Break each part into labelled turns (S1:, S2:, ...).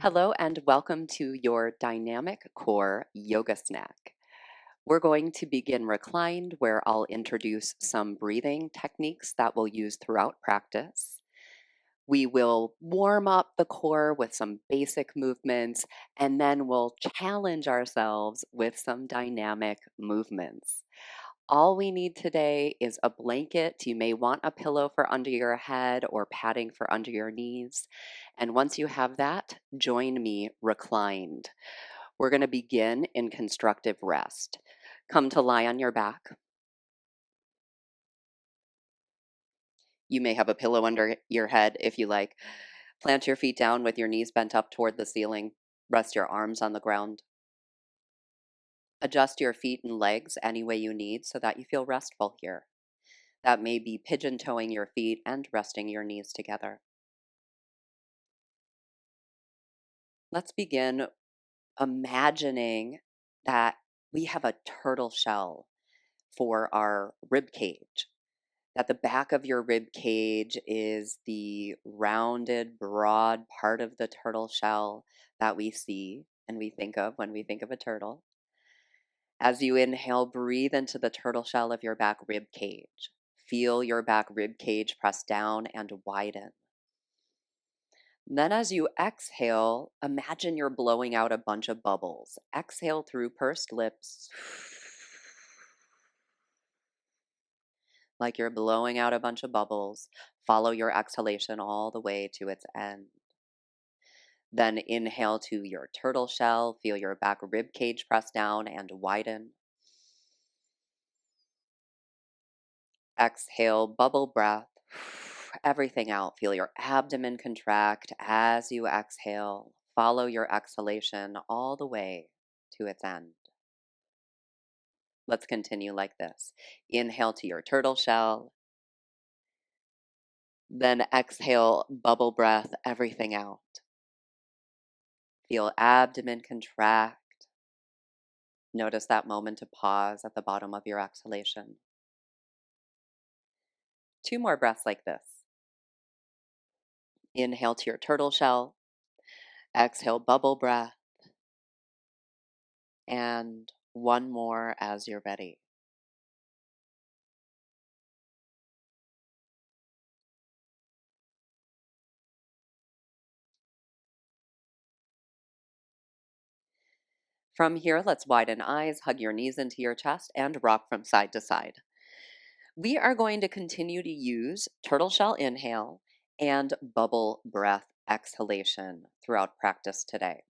S1: Hello and welcome to your dynamic core yoga snack. We're going to begin reclined, where I'll introduce some breathing techniques that we'll use throughout practice. We will warm up the core with some basic movements, and then we'll challenge ourselves with some dynamic movements. All we need today is a blanket. You may want a pillow for under your head or padding for under your knees. And once you have that, join me reclined. We're going to begin in constructive rest. Come to lie on your back. You may have a pillow under your head if you like. Plant your feet down with your knees bent up toward the ceiling. Rest your arms on the ground. Adjust your feet and legs any way you need so that you feel restful here. That may be pigeon toeing your feet and resting your knees together. Let's begin imagining that we have a turtle shell for our rib cage. That the back of your rib cage is the rounded, broad part of the turtle shell that we see and we think of when we think of a turtle. As you inhale, breathe into the turtle shell of your back rib cage. Feel your back rib cage press down and widen. Then, as you exhale, imagine you're blowing out a bunch of bubbles. Exhale through pursed lips, like you're blowing out a bunch of bubbles. Follow your exhalation all the way to its end. Then inhale to your turtle shell. Feel your back rib cage press down and widen. Exhale, bubble breath. Everything out. Feel your abdomen contract as you exhale. Follow your exhalation all the way to its end. Let's continue like this. Inhale to your turtle shell. Then exhale, bubble breath, everything out. Feel abdomen contract. Notice that moment of pause at the bottom of your exhalation. 2 more breaths like this. Inhale to your turtle shell. Exhale, bubble breath. And one more as you're ready. From here, let's widen eyes, hug your knees into your chest, and rock from side to side. We are going to continue to use turtle shell inhale and bubble breath exhalation throughout practice today.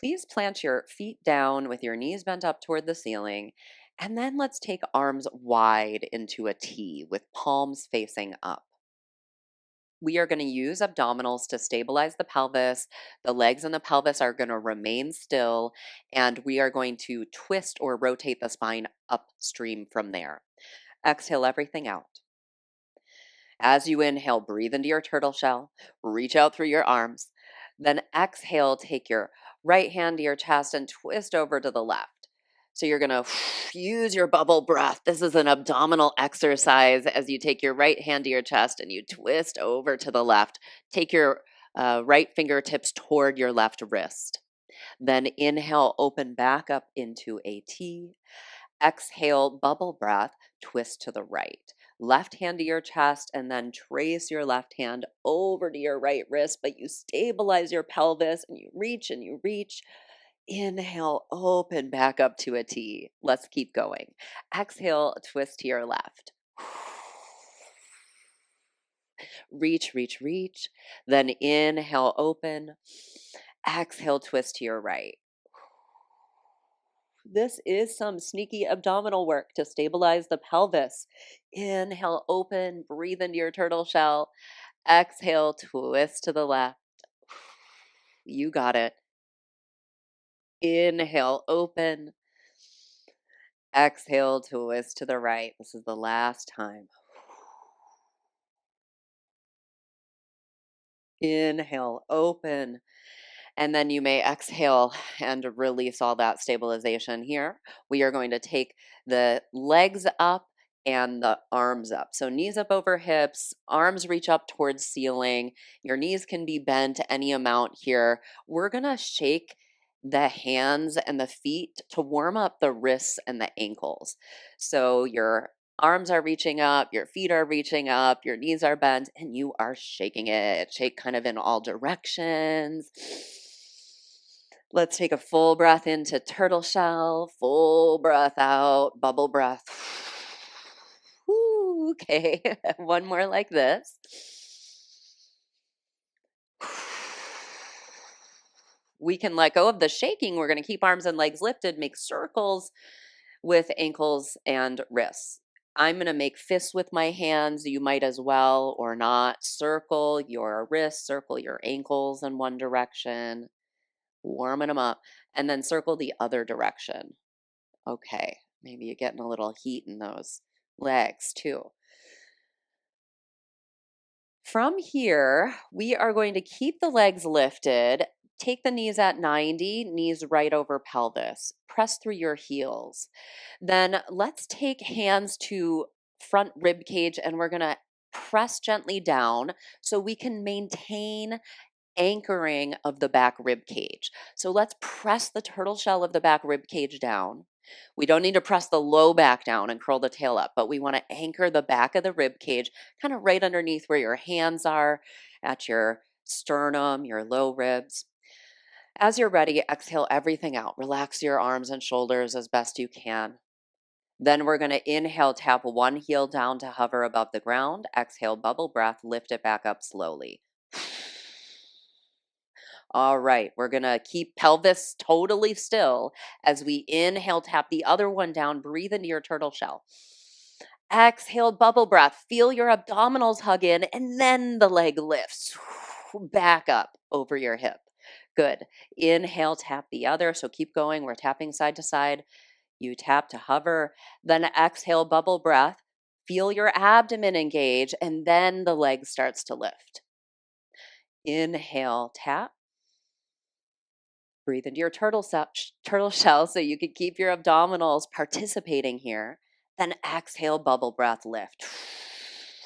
S1: Please plant your feet down with your knees bent up toward the ceiling, and then let's take arms wide into a T with palms facing up. We are going to use abdominals to stabilize the pelvis. The legs and the pelvis are going to remain still, and we are going to twist or rotate the spine upstream from there. Exhale everything out. As you inhale, breathe into your turtle shell, reach out through your arms. Then exhale, take your right hand to your chest and twist over to the left. So you're going to use your bubble breath. This is an abdominal exercise as you take your right hand to your chest and you twist over to the left. Take your right fingertips toward your left wrist. Then inhale, open back up into a T. Exhale, bubble breath, twist to the right. Left hand to your chest and then trace your left hand over to your right wrist, but you stabilize your pelvis and you reach and you reach. Inhale, open back up to a T. Let's keep going. Exhale, twist to your left. Reach, reach, reach. Then inhale, open. Exhale, twist to your right. This is some sneaky abdominal work to stabilize the pelvis. Inhale, open, breathe into your turtle shell. Exhale, twist to the left. You got it. Inhale, open. Exhale, twist to the right. This is the last time. Inhale, open. And then you may exhale and release all that stabilization here. We are going to take the legs up and the arms up. So knees up over hips, arms reach up towards ceiling. Your knees can be bent any amount here. We're going to shake the hands and the feet to warm up the wrists and the ankles. So your arms are reaching up, your feet are reaching up, your knees are bent, and you are shaking it. Shake kind of in all directions. Let's take a full breath into turtle shell, full breath out, bubble breath. Woo, okay, one more like this. We can let go of the shaking. We're going to keep arms and legs lifted, make circles with ankles and wrists. I'm going to make fists with my hands. You might as well or not. Circle your wrists, circle your ankles in one direction, warming them up, and then circle the other direction. Okay, maybe you're getting a little heat in those legs too. From here, we are going to keep the legs lifted. Take the knees at 90, knees right over pelvis. Press through your heels. Then let's take hands to front rib cage and we're going to press gently down so we can maintain anchoring of the back rib cage. So let's press the turtle shell of the back rib cage down. We don't need to press the low back down and curl the tail up, but we want to anchor the back of the rib cage kind of right underneath where your hands are at your sternum, your low ribs. As you're ready, exhale everything out. Relax your arms and shoulders as best you can. Then we're going to inhale, tap one heel down to hover above the ground. Exhale, bubble breath, lift it back up slowly. All right, we're going to keep pelvis totally still as we inhale, tap the other one down, breathe into your turtle shell. Exhale, bubble breath, feel your abdominals hug in, and then the leg lifts back up over your hip. Good. Inhale, tap the other. So keep going. We're tapping side to side. You tap to hover, then exhale, bubble breath. Feel your abdomen engage, and then the leg starts to lift. Inhale, tap. Breathe into your turtle shell so you can keep your abdominals participating here. Then exhale, bubble breath, lift.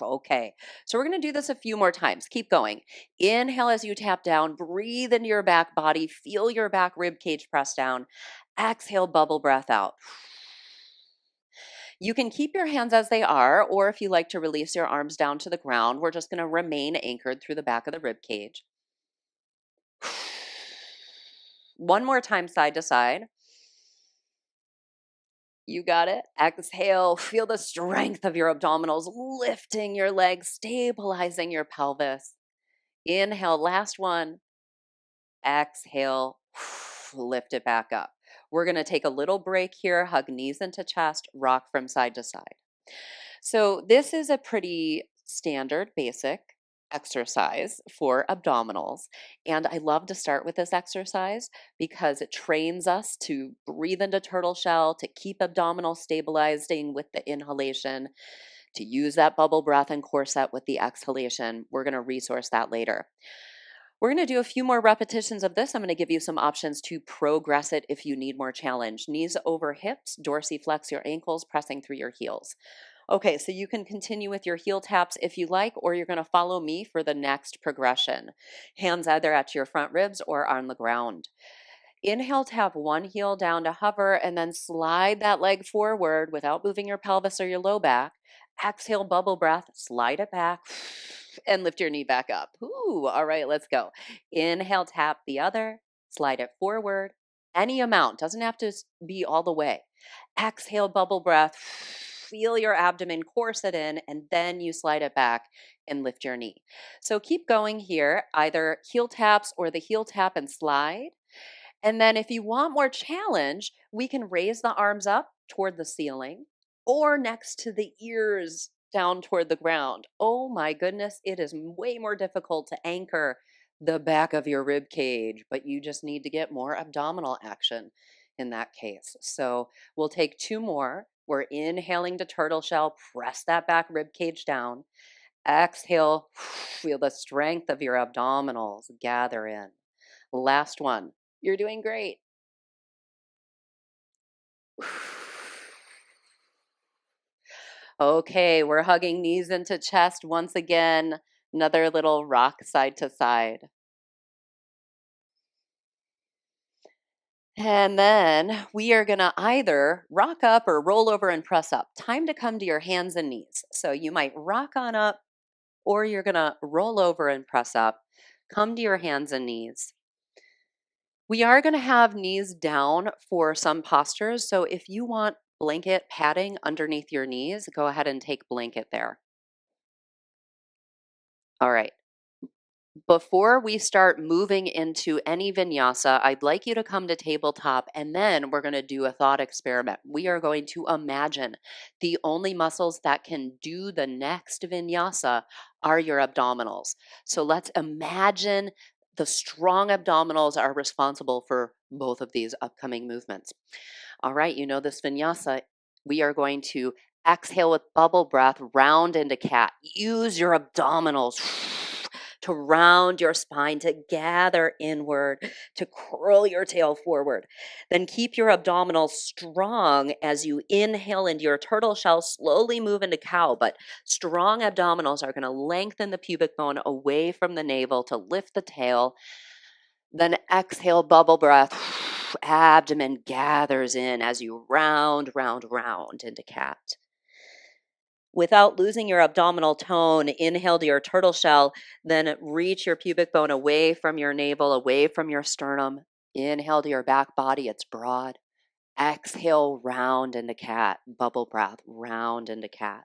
S1: Okay, so we're going to do this a few more times. Keep going. Inhale as you tap down. Breathe into your back body. Feel your back rib cage press down. Exhale, bubble breath out. You can keep your hands as they are, or if you like to release your arms down to the ground, we're just going to remain anchored through the back of the rib cage. One more time, side to side. You got it. Exhale. Feel the strength of your abdominals, lifting your legs, stabilizing your pelvis. Inhale, last one. Exhale, lift it back up. We're going to take a little break here, hug knees into chest, rock from side to side. So, this is a pretty standard, basic exercise for abdominals. And I love to start with this exercise because it trains us to breathe into turtle shell, to keep abdominal stabilizing with the inhalation, to use that bubble breath and corset with the exhalation. We're going to resource that later. We're going to do a few more repetitions of this. I'm going to give you some options to progress it if you need more challenge. Knees over hips, dorsiflex your ankles, pressing through your heels. Okay, so you can continue with your heel taps if you like, or you're going to follow me for the next progression. Hands either at your front ribs or on the ground. Inhale, tap one heel down to hover, and then slide that leg forward without moving your pelvis or your low back. Exhale, bubble breath, slide it back, and lift your knee back up. Ooh, all right, let's go. Inhale, tap the other, slide it forward. Any amount, doesn't have to be all the way. Exhale, bubble breath, feel your abdomen corset in, and then you slide it back and lift your knee. So keep going here, either heel taps or the heel tap and slide. And then if you want more challenge, we can raise the arms up toward the ceiling or next to the ears down toward the ground. Oh my goodness, it is way more difficult to anchor the back of your rib cage, but you just need to get more abdominal action in that case. So we'll take two more. We're inhaling to turtle shell, press that back rib cage down. Exhale, feel the strength of your abdominals gather in. Last one. You're doing great. Okay, we're hugging knees into chest once again. Another little rock side to side. And then we are going to either rock up or roll over and press up. Time to come to your hands and knees. So you might rock on up or you're going to roll over and press up. Come to your hands and knees. We are going to have knees down for some postures. So if you want blanket padding underneath your knees, go ahead and take blanket there. All right. Before we start moving into any vinyasa, I'd like you to come to tabletop and then we're going to do a thought experiment. We are going to imagine the only muscles that can do the next vinyasa are your abdominals. So let's imagine the strong abdominals are responsible for both of these upcoming movements. All right, you know this vinyasa. We are going to exhale with bubble breath, round into cat. Use your abdominals to round your spine, to gather inward, to curl your tail forward. Then keep your abdominals strong as you inhale into your turtle shell, slowly move into cow. But strong abdominals are going to lengthen the pubic bone away from the navel to lift the tail. Then exhale, bubble breath. Abdomen gathers in as you round, round, round into cat. Without losing your abdominal tone, inhale to your turtle shell, then reach your pubic bone away from your navel, away from your sternum. Inhale to your back body, it's broad. Exhale, round into cat. Bubble breath, round into cat.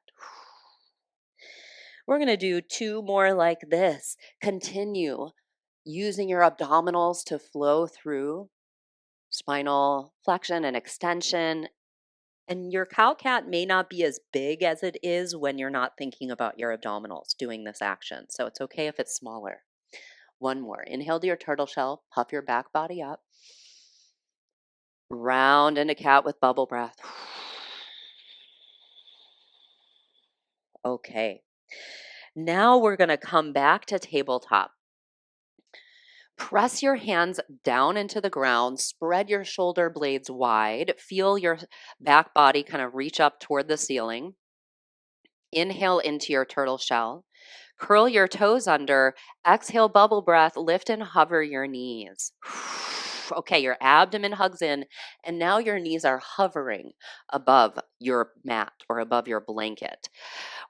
S1: We're going to do 2 more like this. Continue using your abdominals to flow through spinal flexion and extension. And your cow cat may not be as big as it is when you're not thinking about your abdominals doing this action. So it's okay if it's smaller. One more. Inhale to your turtle shell, puff your back body up. Round into cat with bubble breath. Okay. Now we're going to come back to tabletop. Press your hands down into the ground, spread your shoulder blades wide, feel your back body kind of reach up toward the ceiling. Inhale into your turtle shell. Curl your toes under. Exhale, bubble breath. Lift and hover your knees. Okay, your abdomen hugs in, and now your knees are hovering above your mat or above your blanket.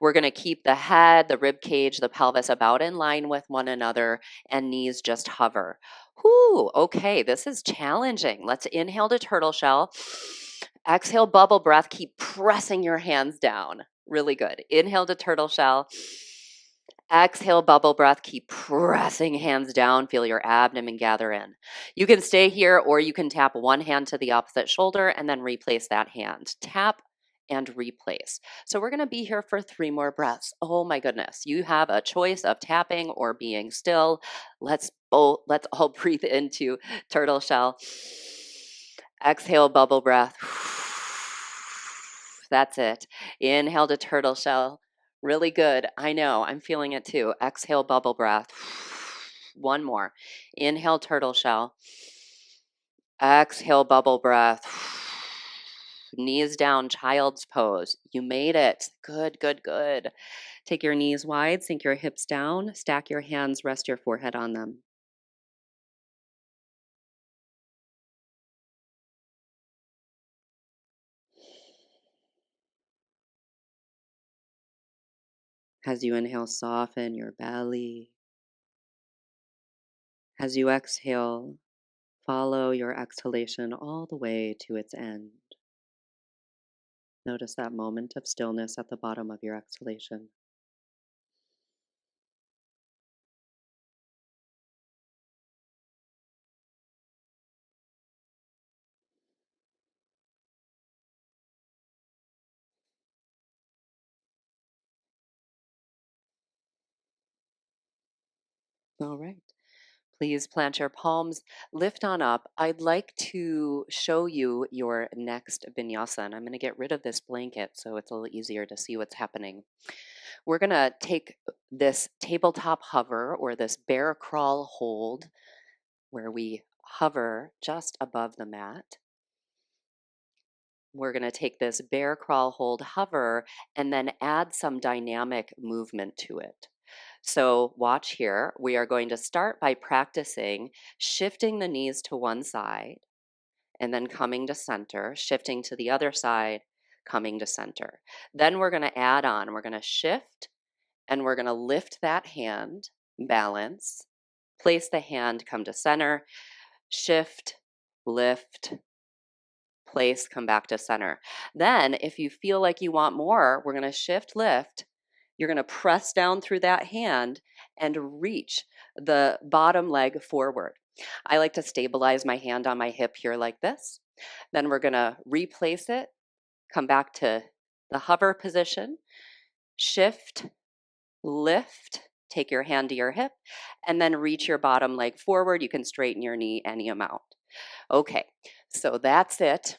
S1: We're going to keep the head, the rib cage, the pelvis about in line with one another, and knees just hover. Whew, okay, this is challenging. Let's inhale to turtle shell. Exhale, bubble breath. Keep pressing your hands down. Really good. Inhale to turtle shell. Exhale, bubble breath. Keep pressing hands down. Feel your abdomen gather in. You can stay here or you can tap one hand to the opposite shoulder and then replace that hand. Tap and replace. So we're going to be here for 3 more breaths. Oh my goodness. You have a choice of tapping or being still. Let's all breathe into turtle shell. Exhale, bubble breath. That's it. Inhale to turtle shell. Really good. I know. I'm feeling it too. Exhale, bubble breath. One more. Inhale, turtle shell. Exhale, bubble breath. Knees down, child's pose. You made it. Good, good, good. Take your knees wide, sink your hips down, stack your hands, rest your forehead on them. As you inhale, soften your belly. As you exhale, follow your exhalation all the way to its end. Notice that moment of stillness at the bottom of your exhalation. All right. Please plant your palms, lift on up. I'd like to show you your next vinyasa, and I'm going to get rid of this blanket so it's a little easier to see what's happening. We're going to take this tabletop hover or this bear crawl hold where we hover just above the mat. We're going to take this bear crawl, hold, hover, and then add some dynamic movement to it. So watch here. We are going to start by practicing shifting the knees to one side and then coming to center, shifting to the other side, coming to center. Then we're going to add on. We're going to shift and we're going to lift that hand, balance, place the hand, come to center, shift, lift, place, come back to center. Then, if you feel like you want more, we're going to shift, lift. You're going to press down through that hand and reach the bottom leg forward. I like to stabilize my hand on my hip here like this. Then we're going to replace it, come back to the hover position, shift, lift, take your hand to your hip, and then reach your bottom leg forward. You can straighten your knee any amount. Okay, so that's it.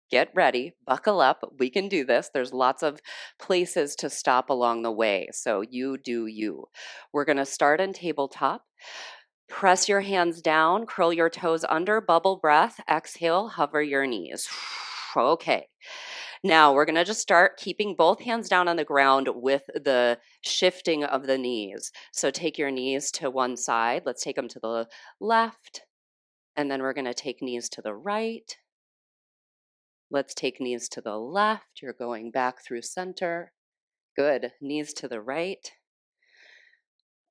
S1: Get ready, buckle up. We can do this. There's lots of places to stop along the way. So you do you. We're going to start in tabletop. Press your hands down, curl your toes under, bubble breath, exhale, hover your knees. Okay. Now we're going to just start keeping both hands down on the ground with the shifting of the knees. So take your knees to one side. Let's take them to the left. And then we're going to take knees to the right. Let's take knees to the left. You're going back through center. Good. Knees to the right.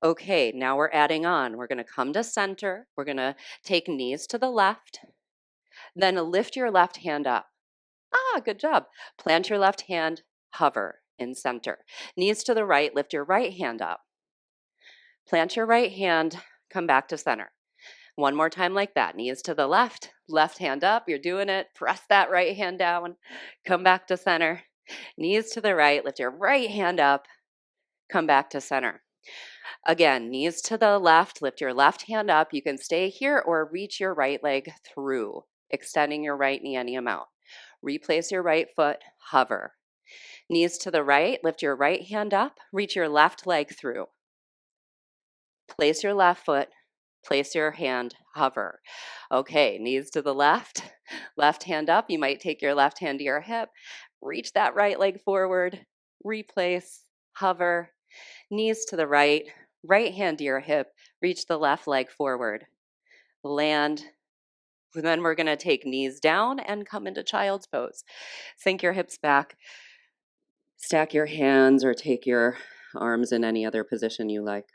S1: Okay, now we're adding on. We're going to come to center. We're going to take knees to the left. Then lift your left hand up. Good job. Plant your left hand, hover in center. Knees to the right. Lift your right hand up. Plant your right hand, come back to center. One more time like that. Knees to the left, left hand up. You're doing it. Press that right hand down. Come back to center. Knees to the right. Lift your right hand up. Come back to center. Again, knees to the left. Lift your left hand up. You can stay here or reach your right leg through, extending your right knee any amount. Replace your right foot. Hover. Knees to the right. Lift your right hand up. Reach your left leg through. Place your left foot. Place your hand, hover. Okay, knees to the left, left hand up. You might take your left hand to your hip, reach that right leg forward, replace, hover. Knees to the right, right hand to your hip, reach the left leg forward, land. Then we're going to take knees down and come into child's pose. Sink your hips back, stack your hands or take your arms in any other position you like.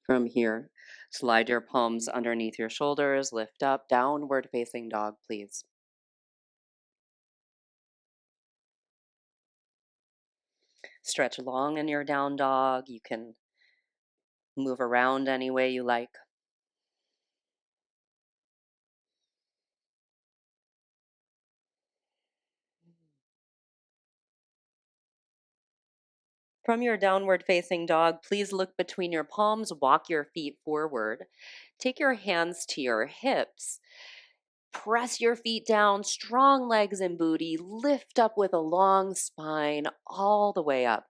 S1: From here, slide your palms underneath your shoulders, lift up, downward facing dog, please. Stretch long in your down dog. You can move around any way you like. From your downward facing dog, please look between your palms, walk your feet forward. Take your hands to your hips. Press your feet down, strong legs and booty. Lift up with a long spine all the way up.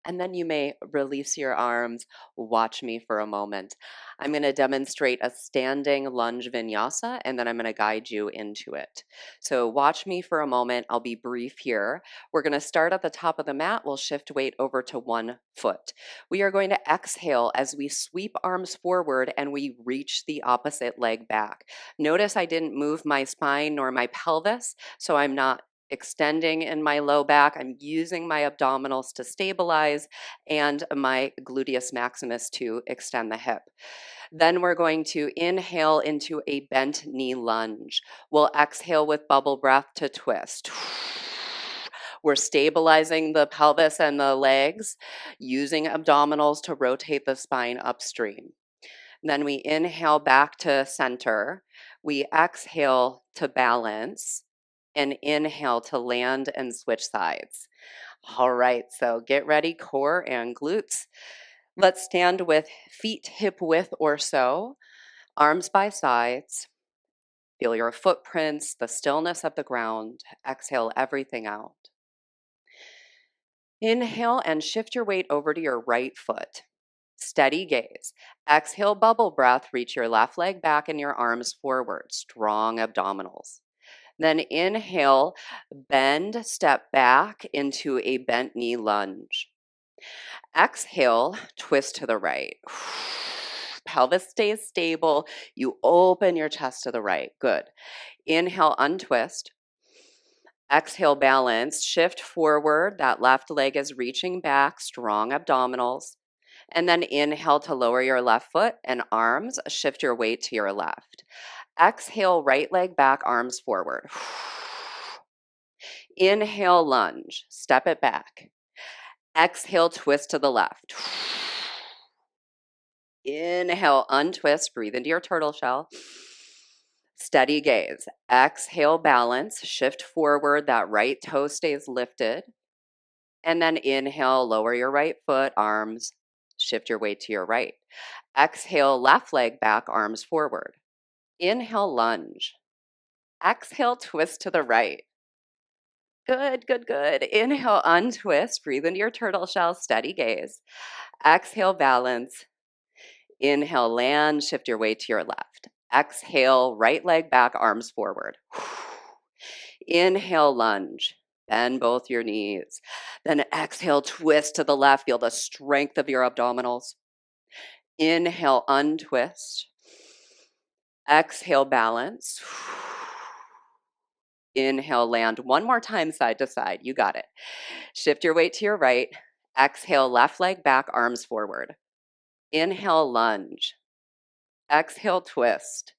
S1: And then you may release your arms. Watch me for a moment. I'm going to demonstrate a standing lunge vinyasa, and then I'm going to guide you into it. So watch me for a moment. I'll be brief here. We're going to start at the top of the mat. We'll shift weight over to one foot. We are going to exhale as we sweep arms forward and we reach the opposite leg back. Notice I didn't move my spine nor my pelvis, so I'm not extending in my low back. I'm using my abdominals to stabilize and my gluteus maximus to extend the hip. Then we're going to inhale into a bent knee lunge. We'll exhale with bubble breath to twist. We're stabilizing the pelvis and the legs, using abdominals to rotate the spine upstream. Then we inhale back to center. We exhale to balance and inhale to land and switch sides. All right, so get ready, core and glutes. Let's stand with feet hip width or so, arms by sides. Feel your footprints, the stillness of the ground. Exhale everything out. Inhale and shift your weight over to your right foot. Steady gaze. Exhale, bubble breath. Reach your left leg back and your arms forward. Strong abdominals. Then inhale, bend, step back into a bent knee lunge. Exhale, twist to the right. Pelvis stays stable. You open your chest to the right. Good. Inhale, untwist. Exhale, balance. Shift forward. That left leg is reaching back. Strong abdominals. And then inhale to lower your left foot and arms. Shift your weight to your left. Exhale, right leg back, arms forward. Inhale, lunge. Step it back. Exhale, twist to the left. Inhale, untwist. Breathe into your turtle shell. Steady gaze. Exhale, balance. Shift forward. That right toe stays lifted. And then inhale, lower your right foot, arms. Shift your weight to your right. Exhale, left leg back, arms forward. Inhale, lunge. Exhale, twist to the right. Good, good, good. Inhale, untwist. Breathe into your turtle shell. Steady gaze. Exhale, balance. Inhale, land. Shift your weight to your left. Exhale, right leg back, arms forward. Inhale, lunge. Bend both your knees. Then exhale, twist to the left. Feel the strength of your abdominals. Inhale, untwist. Exhale, balance. Inhale, land. One more time, side to side. You got it. Shift your weight to your right. Exhale, left leg back, arms forward. Inhale, lunge. Exhale, twist.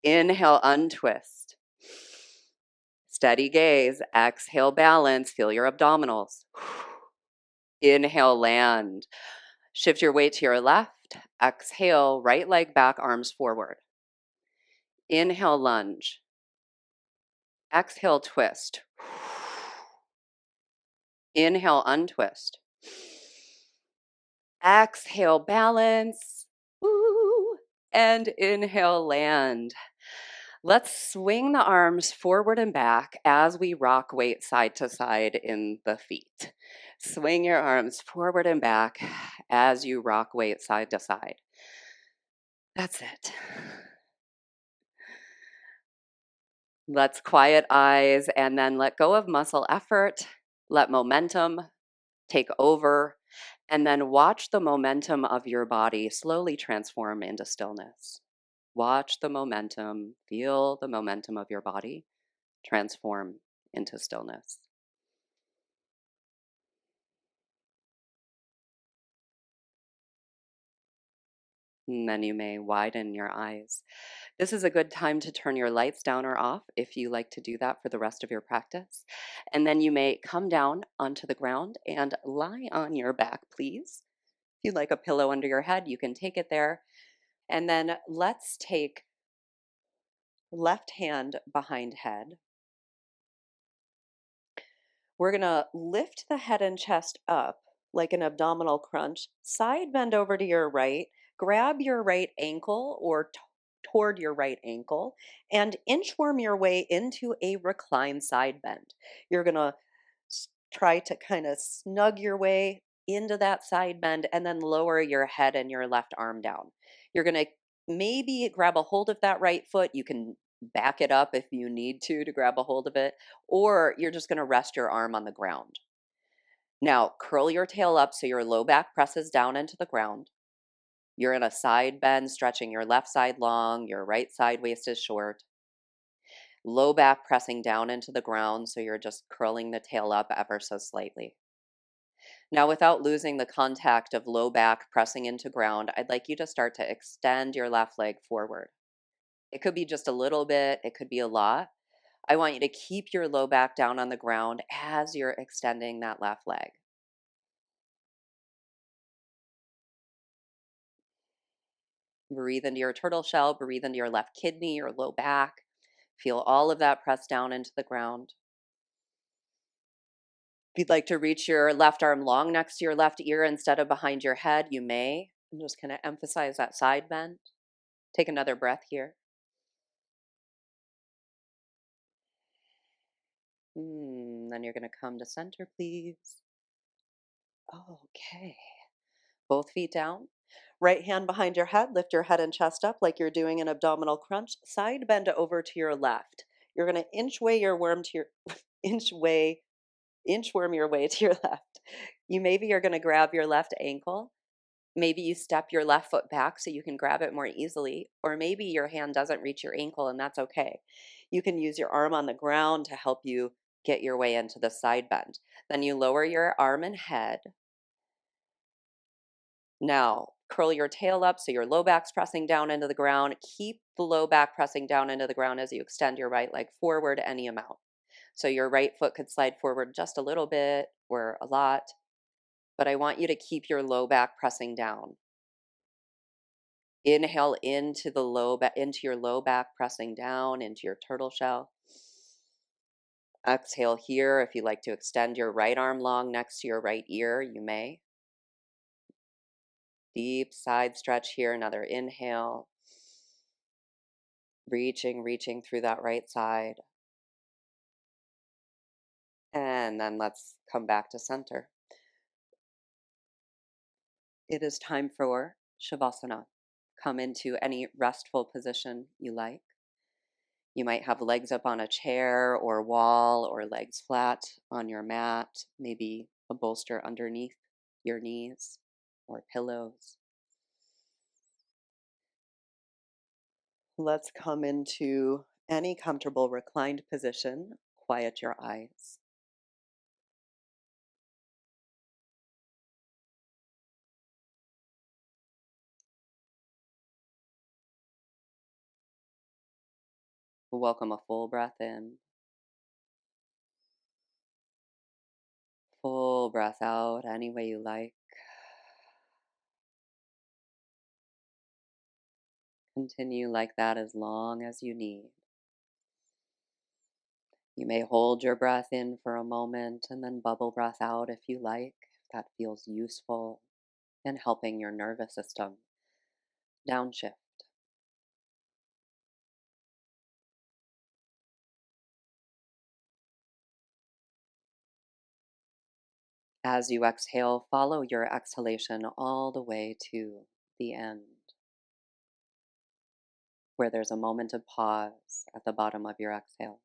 S1: Inhale, untwist. Steady gaze. Exhale, balance. Feel your abdominals. Inhale, land. Shift your weight to your left. Exhale, right leg back, arms forward. Inhale, lunge. Exhale, twist. Inhale, untwist. Exhale, balance. Woo. And inhale, land. Let's swing the arms forward and back as we rock weight side to side in the feet. Swing your arms forward and back as you rock weight side to side. That's it. Let's quiet eyes and then let go of muscle effort. Let momentum take over. And then watch the momentum of your body slowly transform into stillness. Watch the momentum, feel the momentum of your body transform into stillness. And then you may widen your eyes. This is a good time to turn your lights down or off if you like to do that for the rest of your practice. And then you may come down onto the ground and lie on your back, please. If you'd like a pillow under your head, you can take it there. And then let's take left hand behind head. We're going to lift the head and chest up like an abdominal crunch. Side bend over to your right. Grab your right ankle or toward your right ankle and inchworm your way into a reclined side bend. You're going to try to kind of snug your way into that side bend and then lower your head and your left arm down. You're going to maybe grab a hold of that right foot. You can back it up if you need to grab a hold of it, or you're just going to rest your arm on the ground. Now, curl your tail up so your low back presses down into the ground. You're in a side bend, stretching your left side long, your right side waist is short. Low back pressing down into the ground, so you're just curling the tail up ever so slightly. Now, without losing the contact of low back pressing into ground, I'd like you to start to extend your left leg forward. It could be just a little bit, it could be a lot. I want you to keep your low back down on the ground as you're extending that left leg. Breathe into your turtle shell, breathe into your left kidney, your low back. Feel all of that press down into the ground. If you'd like to reach your left arm long next to your left ear instead of behind your head, you may. I'm just going to emphasize that side bend. Take another breath here. Then you're going to come to center, please. Okay. Both feet down. Right hand behind your head. Lift your head and chest up like you're doing an abdominal crunch. Side bend over to your left. You're going to inch way inchworm your way to your left. You maybe are going to grab your left ankle. Maybe you step your left foot back so you can grab it more easily, or maybe your hand doesn't reach your ankle and that's okay. You can use your arm on the ground to help you get your way into the side bend. Then you lower your arm and head. Now, curl your tail up so your low back's pressing down into the ground. Keep the low back pressing down into the ground as you extend your right leg forward any amount. So your right foot could slide forward just a little bit or a lot, but I want you to keep your low back pressing down. Inhale into into your low back, pressing down into your turtle shell. Exhale here. If you like to extend your right arm long next to your right ear, you may. Deep side stretch here. Another inhale. Reaching through that right side. And then let's come back to center. It is time for Shavasana. Come into any restful position you like. You might have legs up on a chair or wall or legs flat on your mat, maybe a bolster underneath your knees or pillows. Let's come into any comfortable reclined position. Quiet your eyes. Welcome a full breath in, full breath out any way you like. Continue like that as long as you need. You may hold your breath in for a moment and then bubble breath out if you like, if that feels useful in helping your nervous system downshift. As you exhale, follow your exhalation all the way to the end, where there's a moment of pause at the bottom of your exhale.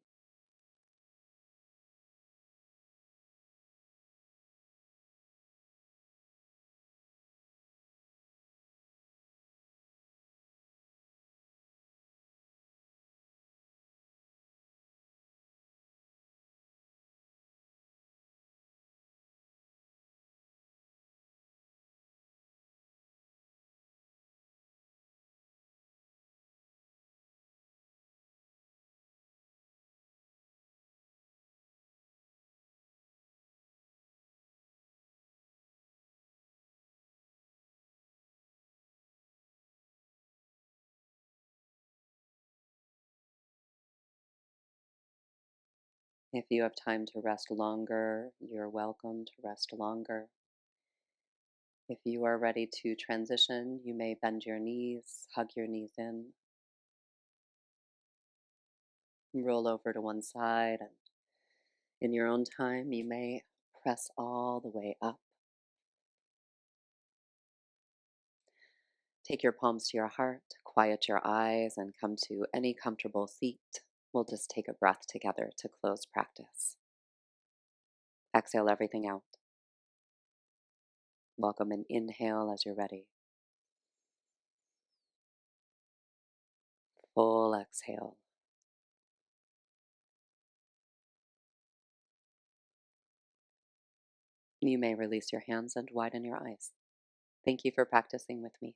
S1: If you have time to rest longer, you're welcome to rest longer. If you are ready to transition, you may bend your knees, hug your knees roll over to one side, and in your own time, you may press all the way up. Take your palms to your heart, quiet your eyes, and come to any comfortable seat. We'll just take a breath together to close practice. Exhale everything out. Welcome an inhale as you're ready. Full exhale. You may release your hands and widen your eyes. Thank you for practicing with me.